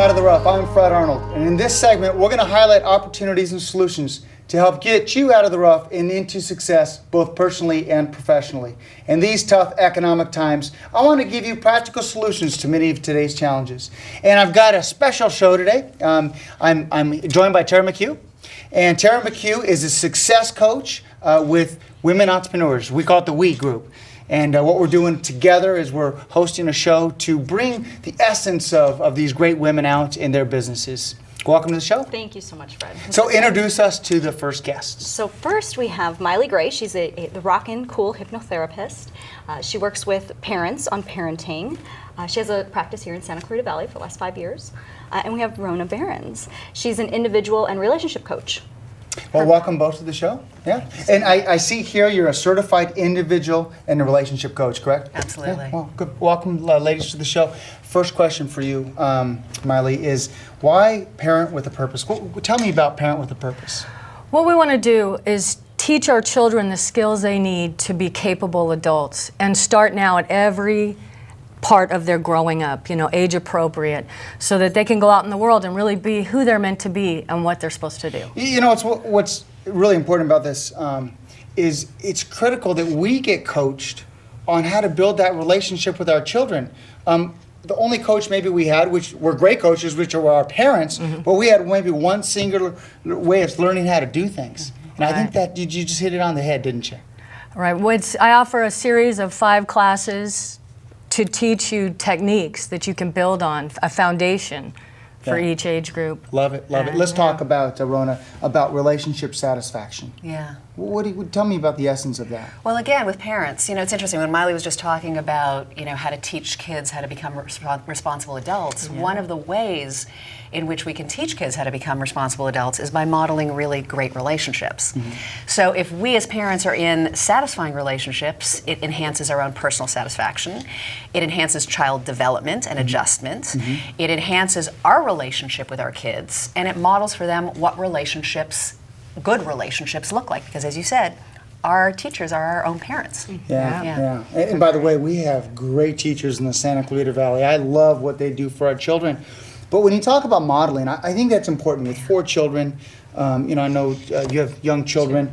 Out of the Rough. I'm Fred Arnold, and in this segment, we're going to highlight opportunities and solutions to help get you out of the rough and into success, both personally and professionally. In these tough economic times, I want to give you practical solutions to many of today's challenges. And I've got a special show today. I'm joined by Tara McHugh, and Tara McHugh is a success coach with women entrepreneurs. We call it the We Group. And what we're doing together is we're hosting a show to bring the essence of these great women out in their businesses. Welcome to the show. Thank you so much, Fred. So introduce us to the first guests. So first we have Miley Gray. She's the rockin' cool hypnotherapist. She works with parents on parenting. She has a practice here in Santa Clarita Valley for the last 5 years. And we have Rona Behrens. She's an individual and relationship coach. Well, welcome both to the show. Yeah, and I see here you're a certified individual and a relationship coach, correct? Absolutely. Yeah, well, good. Welcome, ladies, to the show. First question for you, Miley, is why Parent with a Purpose? Tell me about Parent with a Purpose. What we want to do is teach our children the skills they need to be capable adults, and start now at every part of their growing up, age appropriate, so that they can go out in the world and really be who they're meant to be and what they're supposed to do. What's really important about this is it's critical that we get coached on how to build that relationship with our children. The only coach maybe we had, which were great coaches, which are our parents, but we had maybe one singular way of learning how to do things. And I think that you just hit it on the head, didn't you? Right. I offer a series of 5 classes to teach you techniques that you can build on, a foundation for each age group. Love it, love it. Let's talk about, Rona, about relationship satisfaction. Yeah. Tell me about the essence of that. Well, again, with parents, it's interesting. When Miley was just talking about, how to teach kids how to become responsible adults, one of the ways in which we can teach kids how to become responsible adults is by modeling really great relationships. So if we as parents are in satisfying relationships, it enhances our own personal satisfaction. It enhances child development and adjustment. It enhances our relationship with our kids, and it models for them what good relationships look like, because as you said, our teachers are our own parents. Yeah. And by the way, we have great teachers in the Santa Clarita Valley. I love what they do for our children. But when you talk about modeling, I think that's important. With 4 children, I know you have young children.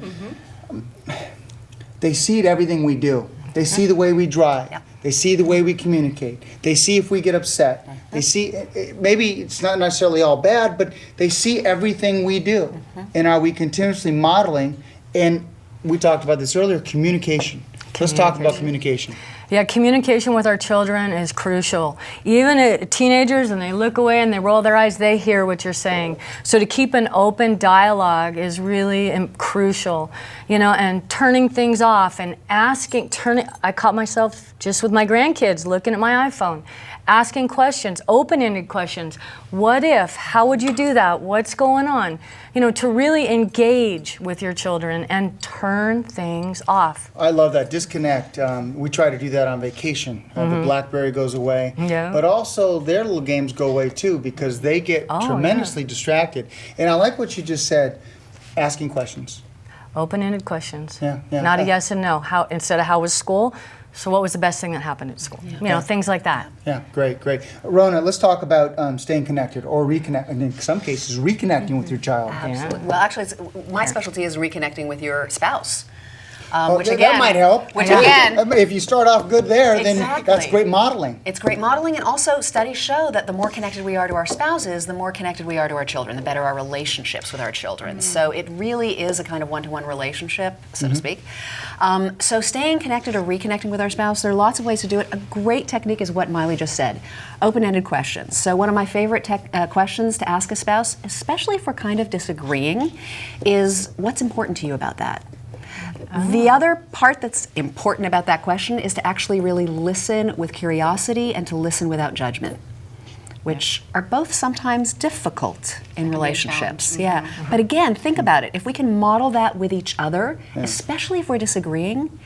They see everything we do. They see the way we drive. They see the way we communicate. They see if we get upset. They see, maybe it's not necessarily all bad, but they see everything we do. And are we continuously modeling? And we talked about this earlier, communication. Let's talk about communication. Yeah, communication with our children is crucial. Even teenagers, and they look away and they roll their eyes, they hear what you're saying. So to keep an open dialogue is really crucial, and turning things off and I caught myself just with my grandkids looking at my iPhone, asking questions, open-ended questions. What if? How would you do that? What's going on? To really engage with your children and turn things off. I love that. Disconnect. We try to do that on vacation. The BlackBerry goes away. Yeah. But also their little games go away too, because they get tremendously distracted. And I like what you just said, asking questions. Open-ended questions. Yeah. Not a yes and no. Instead of how was school? So what was the best thing that happened at school? Things like that. Yeah, great. Rona, let's talk about staying connected or reconnect, and in some cases, reconnecting with your child. Absolutely. Well, actually, my specialty is reconnecting with your spouse. Which again, that might help. Which again, if you start off good there, then that's great modeling. It's great modeling, and also studies show that the more connected we are to our spouses, the more connected we are to our children, the better our relationships with our children. So it really is a kind of one-to-one relationship, so to speak. So staying connected or reconnecting with our spouse, there are lots of ways to do it. A great technique is what Miley just said, open-ended questions. So one of my favorite questions to ask a spouse, especially if we're kind of disagreeing, is what's important to you about that? The other part that's important about that question is to actually really listen with curiosity and to listen without judgment, which are both sometimes difficult in relationships. But again, think about it. If we can model that with each other, especially if we're disagreeing,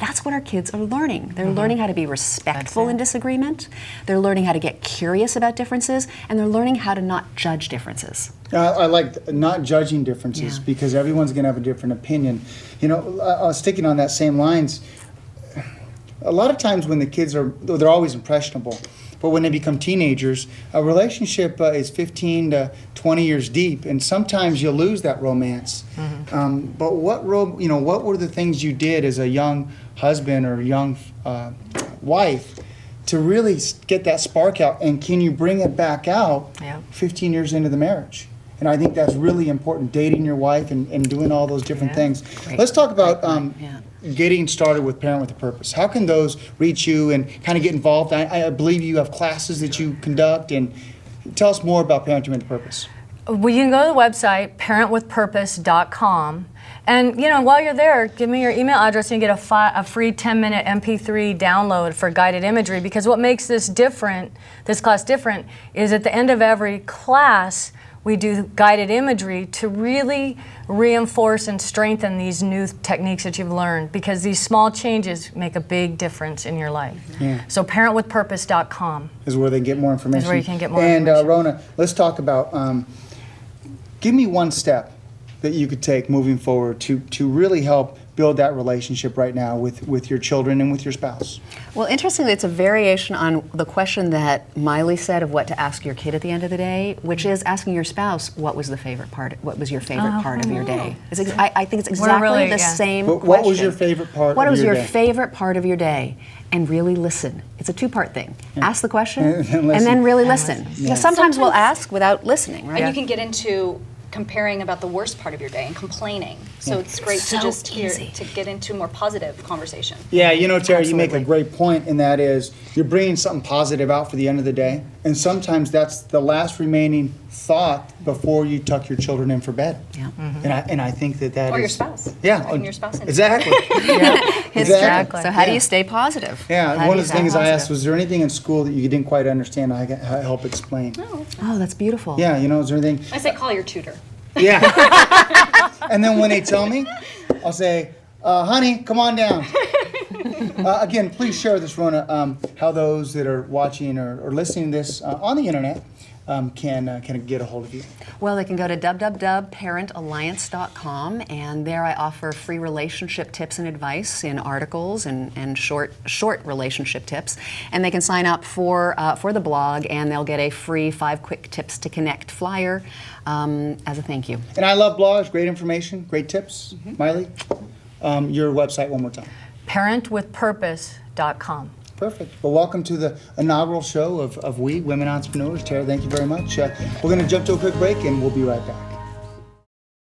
that's what our kids are learning. They're learning how to be respectful in disagreement. They're learning how to get curious about differences, and they're learning how to not judge differences. I like not judging differences because everyone's going to have a different opinion. Sticking on that same lines, a lot of times when the kids they're always impressionable. but when they become teenagers, a relationship is 15 to 20 years deep, and sometimes you lose that romance. But what were the things you did as a young husband or young wife to really get that spark out, and can you bring it back out 15 years into the marriage? And I think that's really important, dating your wife and doing all those different things. Let's talk about getting started with Parent with a Purpose. How can those reach you and kind of get involved? I believe you have classes that you conduct, and tell us more about Parenting with a Purpose. Well, you can go to the website, parentwithpurpose.com. And while you're there, give me your email address and you get a free 10-minute MP3 download for guided imagery. Because what makes this class different, is at the end of every class, we do guided imagery to really reinforce and strengthen these new techniques that you've learned, because these small changes make a big difference in your life. So parentwithpurpose.com is where they get more information. Is where you can get more information. And Rona, let's talk about, give me one step that you could take moving forward to really help build that relationship right now with your children and with your spouse. Well, interestingly, it's a variation on the question that Miley said of what to ask your kid at the end of the day, which is asking your spouse, what was your favorite part of your day? I think it's exactly the same question. What was your favorite part of your day? What was your favorite part of your day? And really listen. It's a two-part thing. Ask the question and then really listen. Because sometimes we'll ask without listening, right? And you can get into comparing about the worst part of your day and complaining. So it's great to just to get into a more positive conversation. Yeah, Tara, you make a great point, and that is you're bringing something positive out for the end of the day, and sometimes that's the last remaining thought before you tuck your children in for bed. Yeah. And I think that is... Or your spouse. Yeah. Tucking your spouse in. Exactly. Exactly. So how do you stay positive? Yeah, one of the things I asked, was there anything in school that you didn't quite understand? I help explain. Oh, that's beautiful. Yeah, is there anything... I say call your tutor. Yeah. And then when they tell me, I'll say, honey, come on down. Again, please share this, Rona, how those that are watching or listening to this on the internet can get a hold of you. Well, they can go to www.parentalliance.com, and there I offer free relationship tips and advice in articles and short relationship tips. And they can sign up for the blog, and they'll get a free 5 quick tips to connect flyer as a thank you. And I love blogs, great information, great tips. Miley, your website one more time. parentwithpurpose.com. Perfect. Well, welcome to the inaugural show of We Women Entrepreneurs. Tara, thank you very much. We're going to jump to a quick break, and we'll be right back.